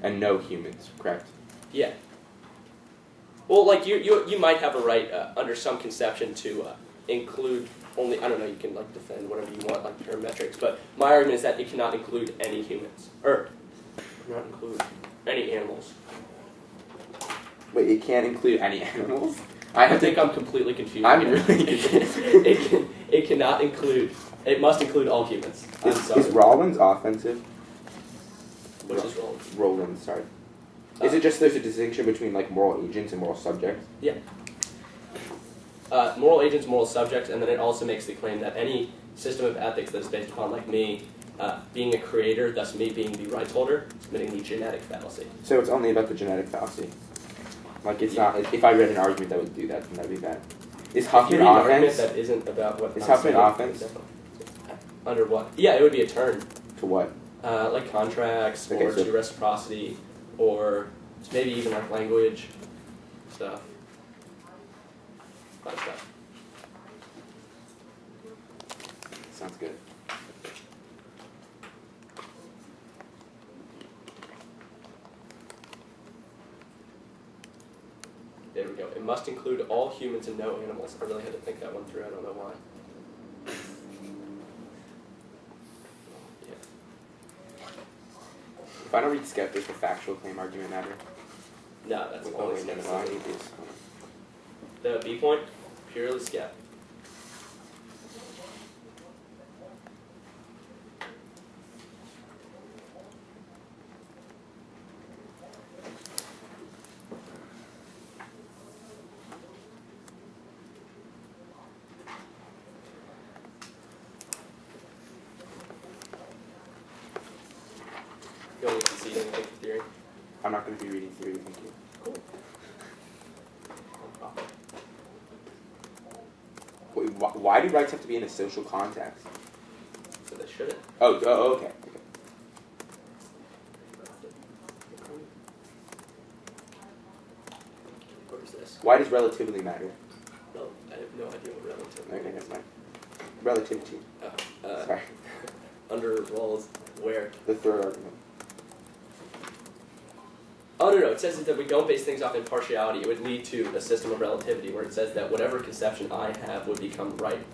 and no humans, correct? Yeah. Well, like you might have a right under some conception to include only, I don't know, you can like defend whatever you want, like parametrics, but my argument is that it cannot include any humans, or not include any animals. Wait, it can't include any animals? I think I'm completely confused. I'm really confused. It cannot include, it must include all humans. Is Rollins offensive? Which is Rollins? Rollins, sorry. Is it just there's a distinction between like moral agents and moral subjects? Yeah. Moral agents, moral subjects, and then it also makes the claim that any system of ethics that is based upon, like me, being a creator, thus me being the rights holder, is committing the genetic fallacy. So it's only about the genetic fallacy. Like it's not. If I read an argument that would do that, then that'd be bad. Is Huffman offense? offense? That isn't about what. Is Huffman offense? Under what? Yeah, it would be a term. To what? Like contracts, or to reciprocity, or maybe even like language stuff. Fun stuff. Sounds good. There we go. It must include all humans and no animals. I really had to think that one through. I don't know why. Yeah. If I don't read Skep, does the factual claim argument matter? No, that's With only and Skep. is. The B point, purely Skep. You only concede anything for theory? I'm not going to be reading theory, thank you. Cool. Wait, why do rights have to be in a social context? So they shouldn't. Oh, okay. What is this? Why does relativity matter? No, I have no idea what relativity Okay, is. never mind. Relativity. Sorry. Under Rawls, where? The third argument. Oh, no, it says that we don't base things off impartiality. It would lead to a system of relativity where it says that whatever conception I have would become right.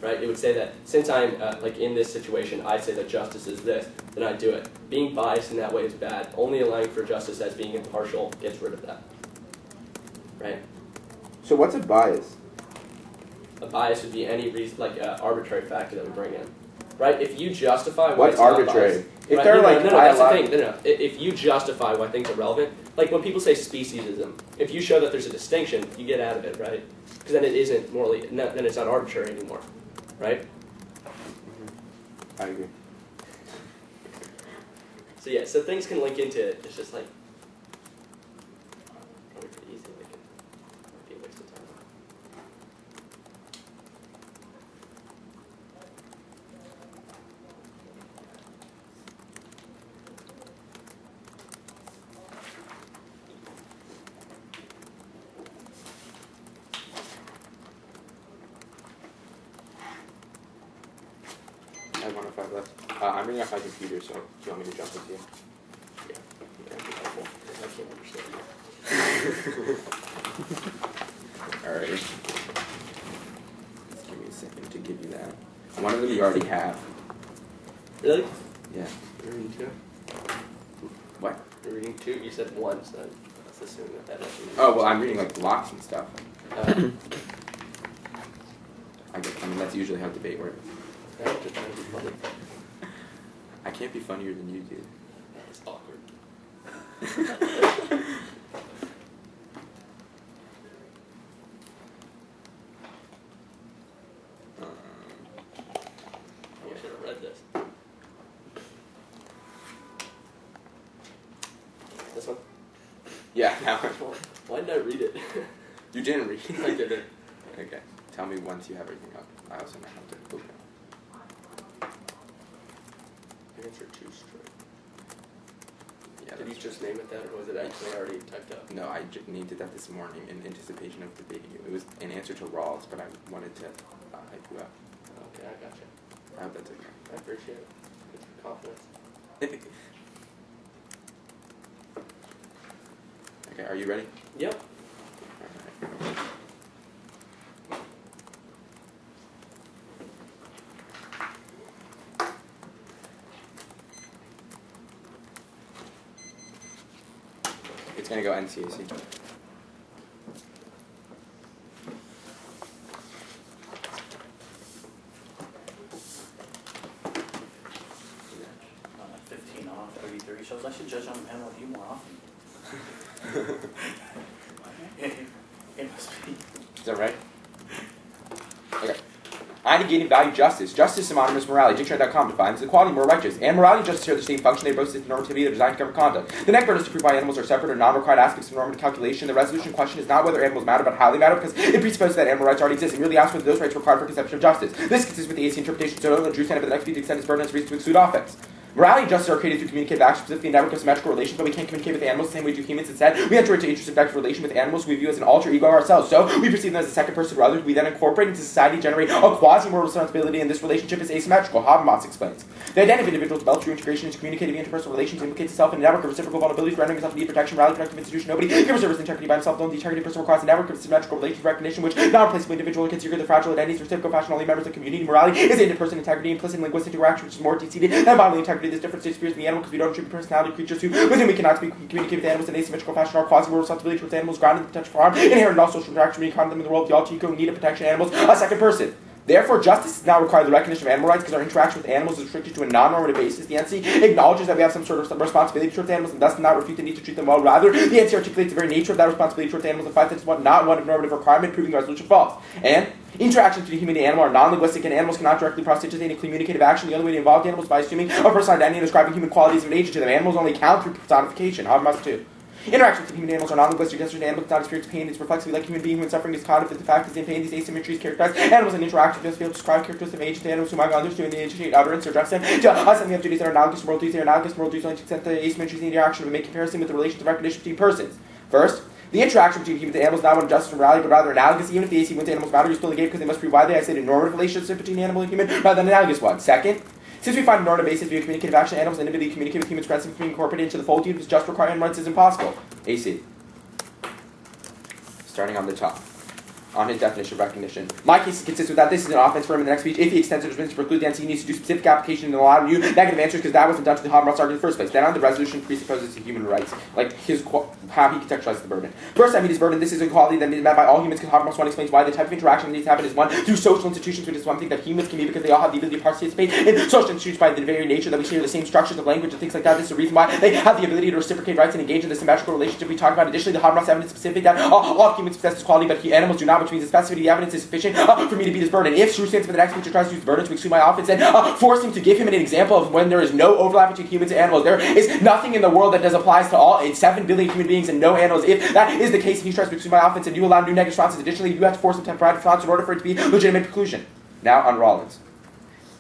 Right? It would say that since I'm, like, in this situation, I say that justice is this, then I do it. Being biased in that way is bad. Only allowing for justice as being impartial gets rid of that. Right? So what's a bias? A bias would be any reason, like, arbitrary factor that we bring in. Right? If you justify why What's it's not arbitrary? biased, If right? they're like, no, that's the thing. No. If you justify why things are relevant, like when people say speciesism, if you show that there's a distinction, you get out of it, right? Because then it isn't morally, then it's not arbitrary anymore, right? Mm-hmm. I agree. So yeah, so things can link into it. It's just like probably pretty easy. They can be a waste of time. I have 105 left. I'm reading off my computer, so do you want me to jump with you? Yeah, that'd be helpful. I can't understand. Alright. Just give me a second to give you that. One of them you already have. Really? Yeah. You're reading two? What? You're reading two? You said one, so let's assume that that's what Oh, well, I'm reading like blocks and stuff. I mean, that's usually how debate works. I'm just trying to be funny. I can't be funnier than you, dude. It's awkward. I should have read this. This one? Yeah, now. Why didn't I read it? You didn't read it? I didn't. Okay. Tell me once you have everything up. I also might have to open it. Answer 2 straight. Yeah, Did you just name it that, or was it actually already typed up? No, I named it that this morning in anticipation of debating you. It was an answer to Rawls, but I wanted to hype you up. Okay, I gotcha. I hope that's okay. I appreciate it. It's your confidence. Okay, are you ready? Yep. It's going to go NCAC. Off 33 shows. I should judge on the panel with you more often. It must be. Is that right? Okay. I negating value justice. Justice synonymous morality. Dictionary.com defines equality, moral righteous. And morality and justice are the same function. They both exist in normativity. They're designed to govern conduct. The next burden is to prove why animals are separate or non-required aspects of normative calculation. The resolution question is not whether animals matter, but how they matter, because it presupposes that animal rights already exist. It merely asks whether those rights are required for conception of justice. This consists with the AC interpretation. So the Drew stand up at the next beat to extend its burden as reason to exclude offense. Morality and justice are created through communicative action, specifically in network symmetrical relations, but we can't communicate with animals the same way we do humans. Instead, we enter into introspective relation with animals who we view as an alter ego of ourselves. So, we perceive them as a second person to others. We then incorporate into society, generate a quasi-moral responsibility, and this relationship is asymmetrical. Habermas explains. The identity of individuals develops through integration into communicative interpersonal relations, implicates itself in a network of reciprocal vulnerabilities, rendering itself to need protection, morality, protective institution. Nobody can preserve his integrity by himself alone. The integrity of a person requires a network of symmetrical relations recognition, which non-replaceable individual can secure the fragile identities, reciprocal fashion, only members of the community. Morality is interpersonal integrity, implicit in linguistic interaction, which is more deep-seated than bodily integrity. This difference experience the animal because we don't attribute personality to creatures with whom we cannot communicate with animals in asymmetrical fashion. Our quasi-moral responsibility towards animals grounded in the potential for harm, inherent in all social interaction, we encounter them in the world, the alter ego, need of protection animals, a second person. Therefore, justice does not require the recognition of animal rights because our interaction with animals is restricted to a non-normative basis. The NC acknowledges that we have some sort of responsibility towards animals and thus does not refute the need to treat them well. Rather, the NC articulates the very nature of that responsibility towards animals and finds that it's not one of normative requirement, proving the resolution false. And interactions between human and animal are non-linguistic, and animals cannot directly participate in communicative action. The only way to involve animals is by assuming a personal identity and ascribing human qualities of an agent to them. Animals only count through personification. Habermas too. Interactions with human animals are non-linguistic. Just as an animal cannot experience pain, it's reflexively like a human being when suffering is caught up with the fact that in pain, these asymmetries characterize animals and interaction just fail to describe characteristics of agents to animals who might others to initiate utterance or address them. To us, and we have duties that are analogous to moral duties. They are analogous to moral duties only to extent the asymmetries in the interaction. We make comparison with the relations of recognition between persons. First, the interaction between humans and animals is not one of justice and morality, but rather analogous. Even if the AC with animals matter, you still negate because they must prove why they isolated normative relationship between animal and human rather than analogous one. Second, since we find a normative basis via communicative action, animals inability to communicate with humans, presence being incorporated into the fold, even if just require animal rights is impossible. AC. Starting on the top. On his definition of recognition. My case consists with that this is an offense for him in the next speech. If he extends it to preclude the NC, he needs to do specific application and allow you negative answers because that wasn't done to the Habermas argument in the first place. Then on the resolution presupposes human rights, like how he contextualizes the burden. First, I mean his burden. This is equality that is met by all humans because Habermas 1 explains why the type of interaction that needs to happen is one through social institutions, which is one thing that humans can be because they all have the ability to participate in social institutions by the very nature that we share the same structures of language and things like that. This is the reason why they have the ability to reciprocate rights and engage in the symmetrical relationship we talked about. Additionally, the Habermas evidence specific that all humans possess this quality, but animals do not, which means the specificity of the evidence is sufficient for me to beat his burden. If Shrew stands for the next speech tries to use the burden to exclude my offense, then force him to give him an example of when there is no overlap between humans and animals. There is nothing in the world that does applies to all 7 billion human beings and no animals. If that is the case, and he tries to exclude my offense and you allow new negative responses, additionally, you have to force him to have private response in order for it to be legitimate preclusion. Now on Rollins.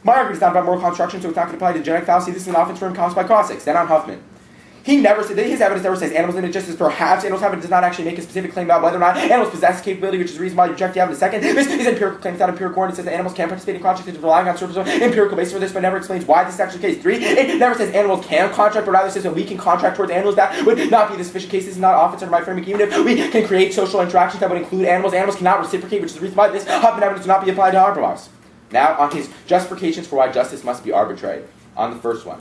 My argument is not about moral construction, so it's not going to apply to the genetic fallacy. This is an offense for him caused by caustics. Then on Huffman. He never said, his evidence never says animals in it, just as perhaps animals have it, does not actually make a specific claim about whether or not animals possess capability, which is the reason why you reject the evidence. Second, this is empirical claim without empirical warrant. It says that animals can participate in contracts, it's relying on sort of empirical basis for this, but never explains why this is actually the case. 3, it never says animals can contract, but rather says that we can contract towards animals. That would not be the sufficient case. This is not offense under my framework. Even if we can create social interactions that would include animals, animals cannot reciprocate, which is the reason why this Huffman evidence does not be applied to Habermas. Now, on his justifications for why justice must be arbitrary. On the first one.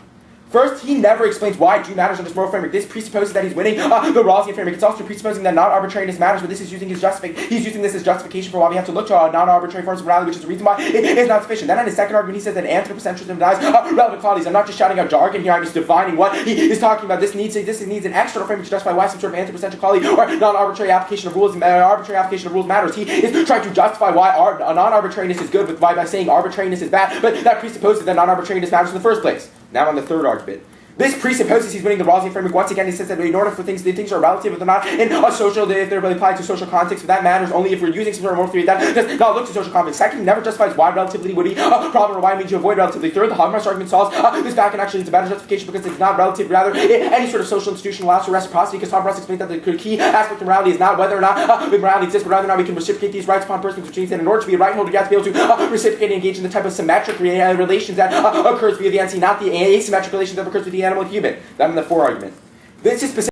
First, he never explains why Jew matters in this moral framework. This presupposes that he's winning the Rawlsian framework. It's also presupposing that non-arbitrariness matters, but this is using his he's using this as justification for why we have to look to non-arbitrary forms of morality, which is the reason why it is not sufficient. Then on his second argument, he says that anthropocentrism denies relevant qualities. I'm not just shouting out jargon here, I'm just defining what he is talking about. This needs an external framework to justify why some sort of anthropocentric quality or non-arbitrary application of rules matters. He is trying to justify why non-arbitrariness is good by saying arbitrariness is bad, but that presupposes that non-arbitrariness matters in the first place. Now on the third argument. This presupposes he's winning the Rawlsian framework. Once again, he says that in order for things are relative, if they're not in a social, if they're really applied to social context, but that matters only if we're using some sort of moral theory that does not look to social context. Second, he never justifies why relativity would be a problem or why we need to avoid relativity. Third, the Habermas argument solves this back and actually it's a better justification because it's not relative, rather any sort of social institution allows for reciprocity because Habermas explains that the key aspect of morality is not whether or not morality exists, but rather or not we can reciprocate these rights upon persons, which means that in order to be a right holder, you have to be able to reciprocate and engage in the type of symmetric relations that occurs via the NC, not the asymmetric relations that occurs with the animal and human. That in the 4 argument. This is specific.